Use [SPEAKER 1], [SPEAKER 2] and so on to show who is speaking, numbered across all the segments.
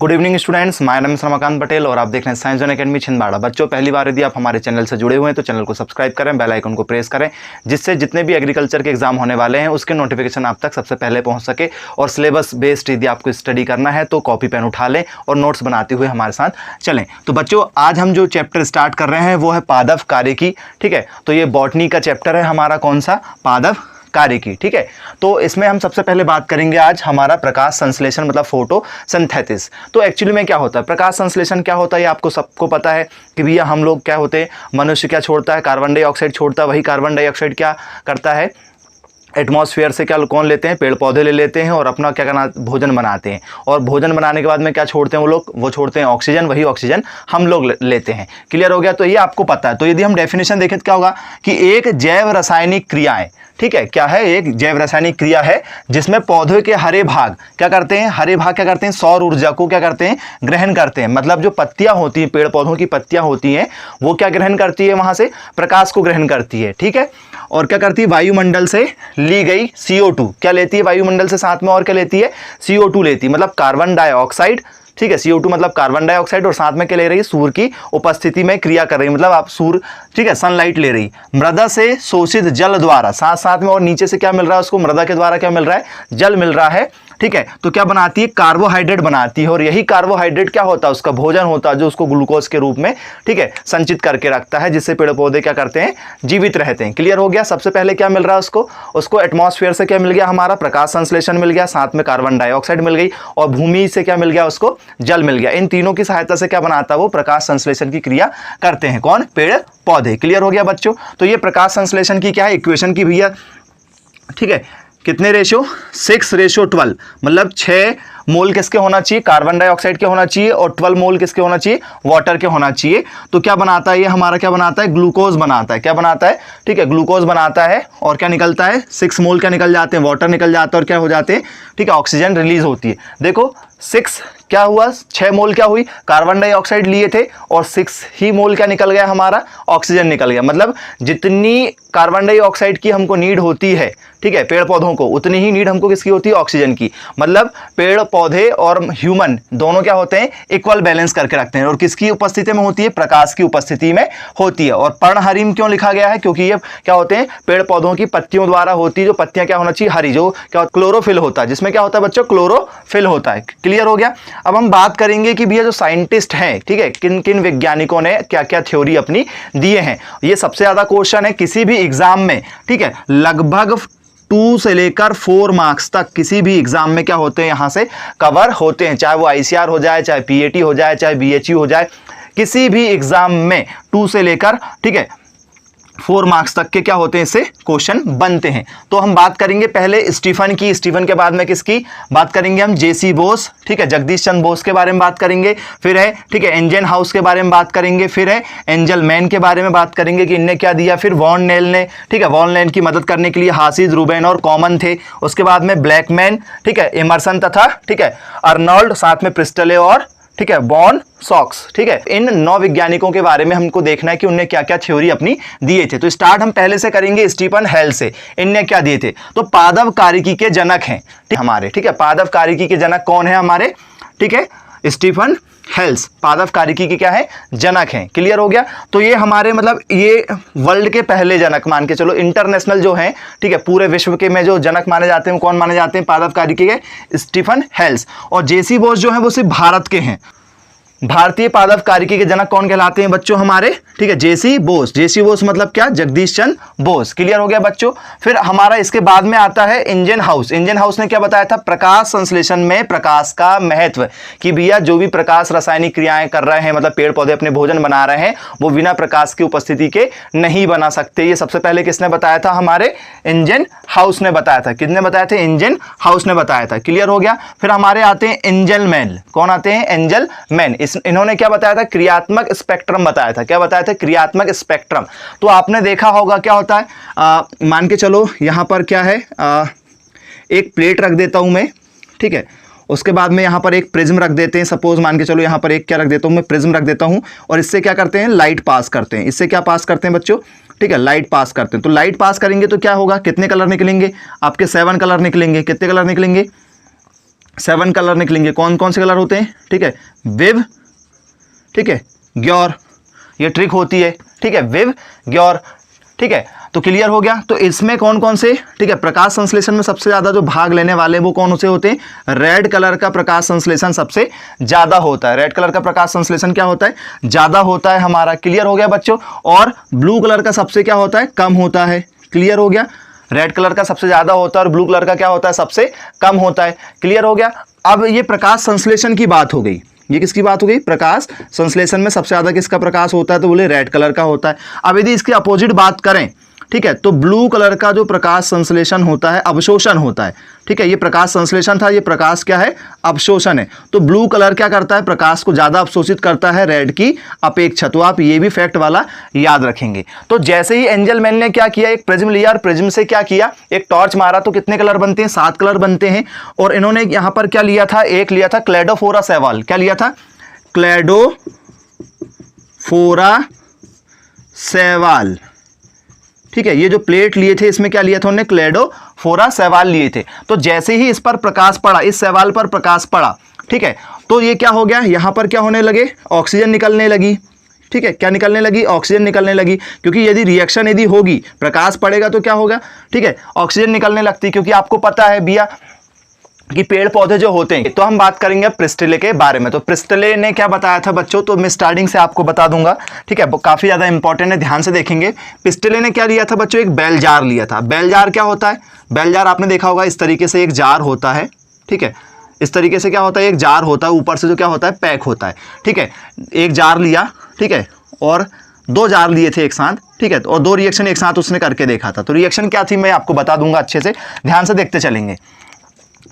[SPEAKER 1] Good evening students, my name is Ramakant Patel और आप देख रहे हैं साइंस जोन एकेडमी छिंदवाड़ा। बच्चों, पहली बार यदि आप हमारे चैनल से जुड़े हुए हैं तो चैनल को सब्सक्राइब करें, बेल आइकन को प्रेस करें, जिससे जितने भी एग्रीकल्चर के एग्जाम होने वाले हैं उसके नोटिफिकेशन आप तक सबसे पहले पहुंच सके। और सिलेबस बेस्ड यदि आपको स्टडी करना है तो कॉपी पेन उठा लें और नोट्स बनाते हुए हमारे साथ चलें। तो बच्चों, आज हम जो चैप्टर स्टार्ट कर रहे हैं वो है पादप कार्यकी। ठीक है, तो ये बॉटनी का चैप्टर है हमारा, कौन सा? पादप कार्यकी। ठीक है, तो इसमें हम सबसे पहले बात करेंगे आज हमारा प्रकाश संश्लेषण मतलब फोटोसिंथेसिस। तो एक्चुअली में क्या होता है प्रकाश संश्लेषण, क्या होता है ये आपको सबको पता है कि भैया हम लोग क्या होते हैं, मनुष्य क्या छोड़ता है, कार्बन डाइऑक्साइड छोड़ता है। वही कार्बन डाइऑक्साइड क्या करता है, एटमॉस्फेयर से क्या कौन लेते हैं, पेड़ पौधे ले लेते हैं और अपना क्या करना, भोजन बनाते हैं। और भोजन बनाने के बाद में क्या छोड़ते हैं वो लोग, वो छोड़ते हैं ऑक्सीजन। वही ऑक्सीजन हम लोग लेते हैं। क्लियर हो गया? तो ये आपको पता है। तो यदि हम डेफिनेशन देखें तो क्या होगा कि एक जैव रासायनिक क्रियाएं, ठीक है, क्या है, एक जैव रासायनिक क्रिया है जिसमें पौधे के हरे भाग क्या करते हैं, हरे भाग क्या करते हैं, सौर ऊर्जा को क्या करते हैं, ग्रहण करते हैं। मतलब जो पत्तियां होती हैं, पेड़ पौधों की पत्तियां होती हैं, वो क्या ग्रहण करती है, वहां से प्रकाश को ग्रहण करती है। ठीक है, और क्या करती है, वायुमंडल से ली गई CO2 क्या लेती है, वायुमंडल से साथ में और क्या लेती है, CO2 लेती है, मतलब कार्बन डाइऑक्साइड। ठीक है, CO2 मतलब कार्बन डाइऑक्साइड, और साथ में क्या ले रही है, सूर्य की उपस्थिति में क्रिया कर रही है, मतलब आप सूर्य, ठीक है, सनलाइट ले रही। मृदा से शोषित जल द्वारा, साथ साथ में और नीचे से क्या मिल रहा है उसको, मृदा के द्वारा क्या मिल रहा है, जल मिल रहा है। ठीक है, तो क्या बनाती है, कार्बोहाइड्रेट बनाती है। और यही कार्बोहाइड्रेट क्या होता है, उसका भोजन होता है, जो उसको ग्लूकोज के रूप में, ठीक है, संचित करके रखता है, जिससे पेड़ पौधे क्या करते हैं, जीवित रहते हैं। क्लियर हो गया? सबसे पहले क्या मिल रहा है उसको एटमॉस्फेयर से क्या मिल गया, हमारा प्रकाश संश्लेषण मिल गया, साथ में कार्बन डाइऑक्साइड मिल गई, और भूमि से क्या मिल गया, उसको जल मिल गया। इन तीनों की सहायता से क्या बनाता है, वो प्रकाश संश्लेषण की क्रिया करते हैं। कौन? पेड़ पौधे। क्लियर हो गया बच्चों? तो ये प्रकाश संश्लेषण की क्या है, इक्वेशन की भैया, ठीक है, कितने रेशो, 6:12, मतलब 6 मोल किसके होना चाहिए, कार्बन डाइऑक्साइड के होना चाहिए, और 12 मोल किसके होना चाहिए, वाटर के होना चाहिए। तो क्या बनाता है ये हमारा, क्या बनाता है, ग्लूकोज बनाता है। क्या बनाता है? ठीक है, ग्लूकोज बनाता है। और क्या निकलता है, 6 मोल क्या निकल जाते हैं, वाटर निकल जाता है, और क्या हो जाते हैं, ठीक है, ऑक्सीजन रिलीज होती है। देखो 6 क्या हुआ, 6 मोल क्या हुई, कार्बन डाइऑक्साइड लिए थे, और 6 ही मोल क्या निकल गया, हमारा ऑक्सीजन निकल गया। मतलब जितनी कार्बन डाइऑक्साइड की हमको नीड होती है, ठीक है, पेड़ पौधों को, उतनी ही नीड हमको किसकी होती है, ऑक्सीजन की। मतलब पेड़ पौधे और ह्यूमन दोनों क्या होते हैं, इक्वल बैलेंस करके रखते हैं। और किसकी उपस्थिति में होती है, प्रकाश की उपस्थिति में होती है। और पर्णहरिम क्यों लिखा गया है, क्योंकि ये क्या होते हैं, पेड़ पौधों की पत्तियों द्वारा होती है। जो पत्तियां क्या होना चाहिए, हरी, जो क्या क्लोरोफिल होता है, जिसमें क्या होता है बच्चों, क्लोरोफिल होता है। क्लियर हो गया? अब हम बात करेंगे कि भैया जो साइंटिस्ट हैं, ठीक है, किन किन वैज्ञानिकों ने क्या क्या थ्योरी अपनी दिए हैं। ये सबसे ज्यादा क्वेश्चन है किसी भी एग्जाम में। ठीक है, लगभग 2 से लेकर 4 मार्क्स तक किसी भी एग्जाम में क्या होते हैं, यहां से कवर होते हैं। चाहे वो ICR हो जाए, चाहे PAT हो जाए, चाहे BHU हो जाए, किसी भी एग्जाम में 2 से लेकर, ठीक है, 4 मार्क्स तक के क्या होते हैं, इससे क्वेश्चन बनते हैं। तो हम बात करेंगे पहले स्टीफन की, स्टीफन के बाद में किसकी बात करेंगे हम, JC बोस, ठीक है, जगदीश चंद्र बोस के बारे में बात करेंगे। फिर है, ठीक है, इंजनहाउस के बारे में बात करेंगे। फिर है एंजलमैन के बारे में बात करेंगे कि इनने क्या दिया। फिर वॉन नेल ने, ठीक है, वॉन नेल की मदद करने के लिए हासिस, रूबेन और कॉमन थे। उसके बाद में ब्लैकमैन, ठीक है, इमर्सन तथा, ठीक है, अर्नोल्ड, साथ में प्रिस्टले और, ठीक है, बॉन सॉक्स। ठीक है, इन 9 वैज्ञानिकों के बारे में हमको देखना है कि उन्हें क्या क्या थ्योरी अपनी दिए थे। तो स्टार्ट हम पहले से करेंगे स्टीफन हेल से। इनने क्या दिए थे, तो पादप कार्यकी के जनक हैं हमारे। ठीक है, पादप कार्यकी के जनक कौन है हमारे, ठीक है, स्टीफन हेल्स पादप कार्यकी के क्या है, जनक हैं। क्लियर हो गया? तो ये हमारे मतलब ये वर्ल्ड के पहले जनक मान के चलो, इंटरनेशनल जो हैं, ठीक है, पूरे विश्व के में जो जनक माने जाते हैं, कौन माने जाते हैं, पादप कार्यकी के स्टीफन हेल्स। और JC बोस जो है वो सिर्फ भारत के हैं। भारतीय पादप कार्यकी के जनक कौन कहलाते हैं बच्चों हमारे, ठीक है, JC बोस। JC बोस मतलब क्या, जगदीश चंद्र बोस। क्लियर हो गया बच्चों? फिर हमारा इसके बाद में आता है इंजनहाउस। इंजनहाउस ने क्या बताया था, प्रकाश संश्लेषण में प्रकाश का महत्व, कि भैया जो भी प्रकाश रासायनिक क्रियाएं कर रहे हैं, मतलब पेड़ पौधे अपने भोजन बना रहे हैं, वो बिना प्रकाश की उपस्थिति के नहीं बना सकते। ये सबसे पहले किसने बताया था, हमारे इंजनहाउस ने बताया था। किसने बताया था, इंजनहाउस ने बताया था। क्लियर हो गया? फिर हमारे आते हैं एंजलमैन। कौन आते हैं, एंजलमैन। इन्होंने क्या बताया था, क्रियात्मक स्पेक्ट्रम बताया था। क्या बताया था, क्रियात्मक स्पेक्ट्रम। तो आपने देखा होगा क्या होता है, मान के चलो यहां पर क्या है, एक प्लेट रख देता हूं मैं, ठीक है, उसके बाद में यहां पर एक प्रिज्म रख देते हैं। सपोज मान के चलो यहां पर एक क्या रख देता हूं मैं, प्रिज्म रख देता हूं, और इससे क्या करते हैं, लाइट पास करते हैं। इससे क्या पास करते हैं बच्चों, ठीक है, लाइट पास करते हैं। तो लाइट पास करेंगे तो क्या होगा, कितने कलर निकलेंगे आपके, 7 कलर निकलेंगे। कितने कलर निकलेंगे, 7 कलर निकलेंगे। कौन कौन से कलर होते हैं? ठीक है, विव, ठीक है, ग्योर, ये ट्रिक होती है। ठीक है, विव, ग्योर, ठीक है, तो क्लियर हो गया। तो इसमें कौन कौन से, ठीक है, प्रकाश संश्लेषण में सबसे ज्यादा जो भाग लेने वाले वो कौन से होते हैं? रेड कलर का प्रकाश संश्लेषण सबसे ज्यादा होता है। रेड कलर का प्रकाश संश्लेषण क्या होता है? ज्यादा होता है हमारा। क्लियर हो गया बच्चों। और ब्लू कलर का सबसे क्या होता है? कम होता है। क्लियर हो गया। रेड कलर का सबसे ज्यादा होता है और ब्लू कलर का क्या होता है? सबसे कम होता है। क्लियर हो गया। अब ये प्रकाश संश्लेषण की बात हो गई। ये किसकी बात हो गई? प्रकाश संश्लेषण में सबसे ज्यादा किसका प्रकाश होता है? तो बोले रेड कलर का होता है। अब यदि इसकी अपोजिट बात करें, ठीक है, तो ब्लू कलर का जो प्रकाश संश्लेषण होता है, अवशोषण होता है। ठीक है, ये प्रकाश संश्लेषण था, ये प्रकाश क्या है? अवशोषण है। तो ब्लू कलर क्या करता है? प्रकाश को ज्यादा अवशोषित करता है रेड की अपेक्षा। तो आप ये भी फैक्ट वाला याद रखेंगे। तो जैसे ही एंजलमैन ने क्या किया, एक प्रिज्म लिया और प्रिज्म से क्या किया, एक टॉर्च मारा, तो कितने कलर बनते हैं? 7 कलर बनते हैं। और इन्होंने यहां पर क्या लिया था? एक लिया था क्लेडोफोरा सैवाल। क्या लिया था? क्लेडोफोरा सैवाल। ठीक है, ये जो प्लेट लिए थे इसमें क्या लिया था उन्होंने? क्लेडोफोरा सैवाल लिए थे। तो जैसे ही इस पर प्रकाश पड़ा, इस सैवाल पर प्रकाश पड़ा, ठीक है, तो ये क्या हो गया? यहां पर क्या होने लगे? ऑक्सीजन निकलने लगी। ठीक है, क्या निकलने लगी? ऑक्सीजन निकलने लगी। क्योंकि यदि रिएक्शन यदि होगी, प्रकाश पड़ेगा तो क्या होगा? ठीक है, ऑक्सीजन निकलने लगती। क्योंकि आपको पता है भैया कि पेड़ पौधे जो होते हैं, तो हम बात करेंगे प्रिस्टिले के बारे में। तो प्रिस्टिले ने क्या बताया था बच्चों? तो मैं स्टार्टिंग से आपको बता दूंगा। ठीक है, काफी ज्यादा इंपॉर्टेंट है, ध्यान से देखेंगे। प्रिस्टिले ने क्या लिया था बच्चों? एक बेल जार लिया था। बेल जार क्या होता है? बेल जार आपने देखा होगा, इस तरीके से एक जार होता है। ठीक है, इस तरीके से क्या होता है? एक जार होता है, ऊपर से जो क्या होता है? पैक होता है। ठीक है, एक जार लिया, ठीक है, और 2 जार लिए थे एक साथ। ठीक है, और 2 रिएक्शन एक साथ उसने करके देखा था। तो रिएक्शन क्या थी मैं आपको बता दूंगा, अच्छे से ध्यान से देखते चलेंगे।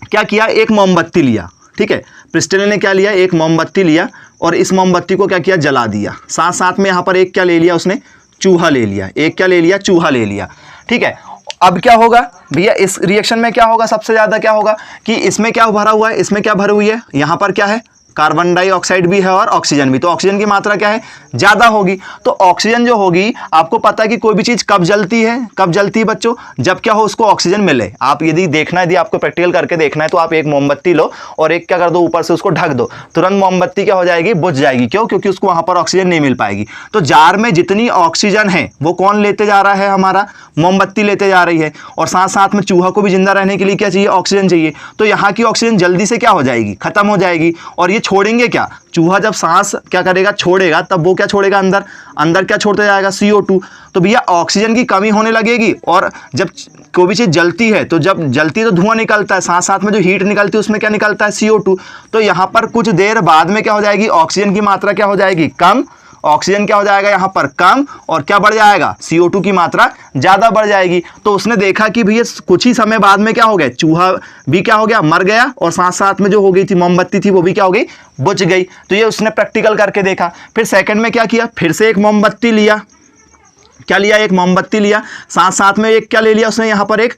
[SPEAKER 1] क्या किया? एक मोमबत्ती लिया। ठीक है, प्रिस्टिले ने क्या लिया? एक मोमबत्ती लिया और इस मोमबत्ती को क्या किया? जला दिया। साथ साथ में यहां पर एक क्या ले लिया उसने? चूहा ले लिया। एक क्या ले लिया? चूहा ले लिया। ठीक है, अब क्या होगा भैया? इस रिएक्शन में क्या होगा? सबसे ज्यादा क्या होगा कि इसमें क्या भरा हुआ है? इसमें क्या भरी हुई है? यहां पर क्या है? कार्बन डाइऑक्साइड भी है और ऑक्सीजन भी। तो ऑक्सीजन की मात्रा क्या है? ज्यादा होगी। तो ऑक्सीजन जो होगी, आपको पता है कि कोई भी चीज कब जलती है? कब जलती है बच्चों? जब क्या हो? उसको ऑक्सीजन मिले। आप यदि देखना है, यदि आपको प्रैक्टिकल करके देखना है, तो आप एक मोमबत्ती लो और एक क्या कर दो? ऊपर से उसको ढक दो। तुरंत मोमबत्ती क्या हो जाएगी? बुझ जाएगी। क्यों? क्योंकि उसको वहां पर ऑक्सीजन नहीं मिल पाएगी। तो जार में जितनी ऑक्सीजन है वो कौन लेते जा रहा है? हमारा मोमबत्ती लेते जा रही है। और साथ साथ में चूहा को भी जिंदा रहने के लिए क्या चाहिए? ऑक्सीजन चाहिए। तो यहाँ की ऑक्सीजन जल्दी से क्या हो जाएगी? खत्म हो जाएगी। और ये छोड़ेंगे क्या? चूहा जब सांस क्या करेगा? छोड़ेगा, तब वो क्या छोड़ेगा? अंदर अंदर क्या छोड़ते जाएगा? CO2। तो भैया ऑक्सीजन की कमी होने लगेगी। और जब कोई भी चीज जलती है, तो जब जलती है तो धुआं निकलता है, साथ साथ में जो हीट निकलती है उसमें क्या निकलता है? CO2। तो यहां पर कुछ देर बाद में क्या हो जाएगी? ऑक्सीजन की मात्रा क्या हो जाएगी? कम। ऑक्सीजन क्या हो जाएगा यहां पर? कम। और क्या बढ़ जाएगा? CO2 की मात्रा ज्यादा बढ़ जाएगी। तो उसने देखा कि भैया कुछ ही समय बाद में क्या हो गया? चूहा भी क्या हो गया? मर गया। और साथ साथ में जो हो गई थी मोमबत्ती थी वो भी क्या हो गई? बुझ गई। तो ये उसने प्रैक्टिकल करके देखा। फिर सेकंड में क्या किया? फिर से एक मोमबत्ती लिया। क्या लिया? एक मोमबत्ती लिया। साथ साथ में एक क्या ले लिया उसने? यहाँ पर एक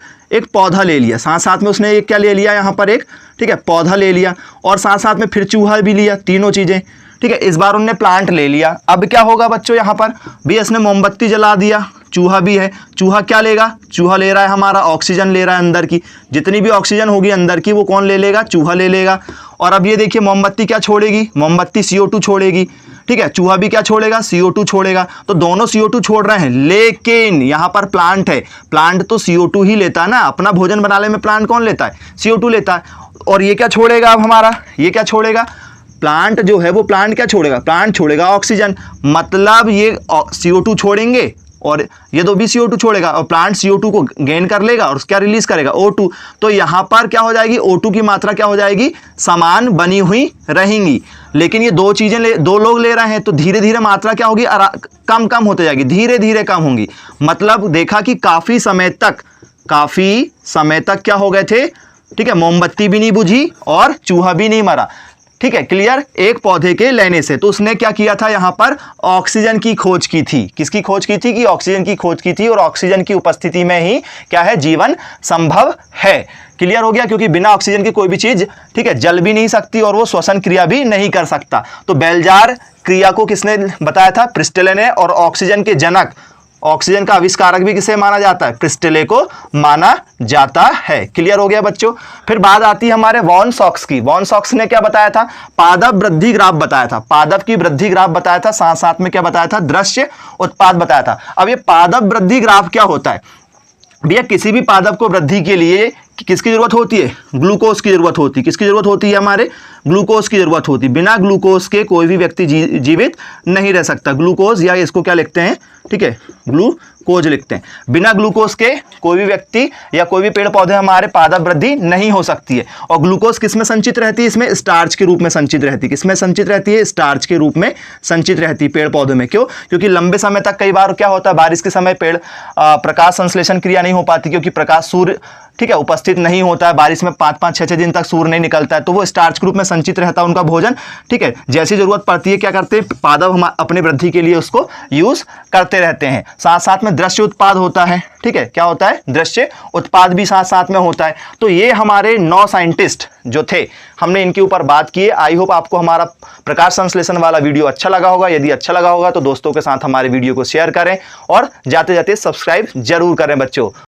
[SPEAKER 1] पौधा ले लिया। साथ साथ में उसने एक क्या ले लिया? यहाँ पर एक, ठीक है, पौधा ले लिया। और साथ साथ में फिर चूहा भी लिया। तीनों चीजें, ठीक है। इस बार उनने प्लांट ले लिया। अब क्या होगा बच्चों? यहाँ पर भी इसने मोमबत्ती जला दिया, चूहा भी है। चूहा क्या लेगा? चूहा ले रहा है हमारा ऑक्सीजन ले रहा है अंदर की। जितनी भी ऑक्सीजन होगी अंदर की वो कौन ले लेगा? चूहा ले लेगा। और अब ये देखिए मोमबत्ती क्या छोड़ेगी? मोमबत्ती CO2 छोड़ेगी। ठीक है, चूहा भी क्या छोड़ेगा? CO2 छोड़ेगा। तो दोनों CO2 छोड़ रहे हैं, लेकिन यहां पर प्लांट है। प्लांट तो CO2 ही लेता है ना, अपना भोजन बनाने में प्लांट कौन लेता है? CO2 लेता है। और ये क्या छोड़ेगा अब हमारा? ये क्या छोड़ेगा? प्लांट जो है वो प्लांट क्या छोड़ेगा? प्लांट छोड़ेगा ऑक्सीजन। मतलब ये CO2 छोड़ेंगे और ये दो भी CO2 छोड़ेगा और प्लांट CO2 को गेन कर लेगा और क्या रिलीज करेगा? O2। तो यहां पर क्या हो जाएगी? O2 की मात्रा क्या हो जाएगी? समान बनी हुई रहेंगी। लेकिन ये दो चीजें दो लोग ले रहे हैं, तो धीरे धीरे मात्रा क्या होगी? कम कम होते जाएगी, धीरे धीरे कम होंगी। मतलब देखा कि काफी समय तक क्या हो गए थे? ठीक है, मोमबत्ती भी नहीं बुझी और चूहा भी नहीं मरा। ठीक है, क्लियर? एक पौधे के लेने से। तो उसने क्या किया था? यहां पर ऑक्सीजन की खोज की थी। किसकी खोज की थी? कि ऑक्सीजन की खोज की थी। और ऑक्सीजन की उपस्थिति में ही क्या है? जीवन संभव है। क्लियर हो गया? क्योंकि बिना ऑक्सीजन की कोई भी चीज, ठीक है, जल भी नहीं सकती और वो श्वसन क्रिया भी नहीं कर सकता। तो बेल जार क्रिया को किसने बताया था? प्रिस्टिले ने। और ऑक्सीजन के जनक, ऑक्सीजन का आविष्कारक भी किसे माना जाता है? प्रिस्टले को माना जाता है। क्लियर हो गया बच्चों। फिर बात आती है हमारे वॉन सॉक्स की। वॉन सॉक्स ने क्या बताया था? पादप वृद्धि ग्राफ बताया था, पादप की वृद्धि ग्राफ बताया था, साथ साथ में क्या बताया था? दृश्य उत्पाद बताया था। अब ये पादप वृद्धि ग्राफ क्या होता है भैया? किसी भी पादप को वृद्धि के लिए किसकी जरूरत होती है? ग्लूकोज की जरूरत होती है। किसकी जरूरत होती है? हमारे ग्लूकोज की जरूरत होती है। बिना ग्लूकोज के कोई भी व्यक्ति जीवित नहीं रह सकता। ग्लूकोज या इसको क्या लिखते हैं? ठीक है, ग्लूकोज लिखते हैं। बिना ग्लूकोज के कोई भी व्यक्ति या कोई भी पेड़ पौधे हमारे पादप वृद्धि नहीं हो सकती है। और ग्लूकोज किस में संचित रहती है? इसमें स्टार्च के रूप में संचित रहती है। किसमें संचित रहती है? स्टार्च के रूप में संचित रहती है पेड़ पौधों में। क्यों? क्योंकि लंबे समय तक कई बार क्या होता है, बारिश के समय पेड़ प्रकाश संश्लेषण क्रिया नहीं हो पाती, क्योंकि प्रकाश सूर्य ठीक है उपस्थित नहीं होता है। बारिश में 5-5, 6-6 दिन तक सूर्य नहीं निकलता है, तो वो स्टार्च के रूप में संचित रहता है उनका भोजन। ठीक है, जैसी जरूरत पड़ती है क्या करते हैं पादप हम अपनी वृद्धि के लिए उसको यूज करते रहते हैं। साथ साथ में दृश्य उत्पाद होता है। ठीक है, क्या होता है? दृश्य उत्पाद भी साथ साथ में होता है। तो ये हमारे 9 साइंटिस्ट जो थे, हमने इनके ऊपर बात की है। आई होप आपको हमारा प्रकाश संश्लेषण वाला वीडियो अच्छा लगा होगा। यदि अच्छा लगा होगा तो दोस्तों के साथ हमारे वीडियो को शेयर करें और जाते जाते सब्सक्राइब जरूर करें बच्चों।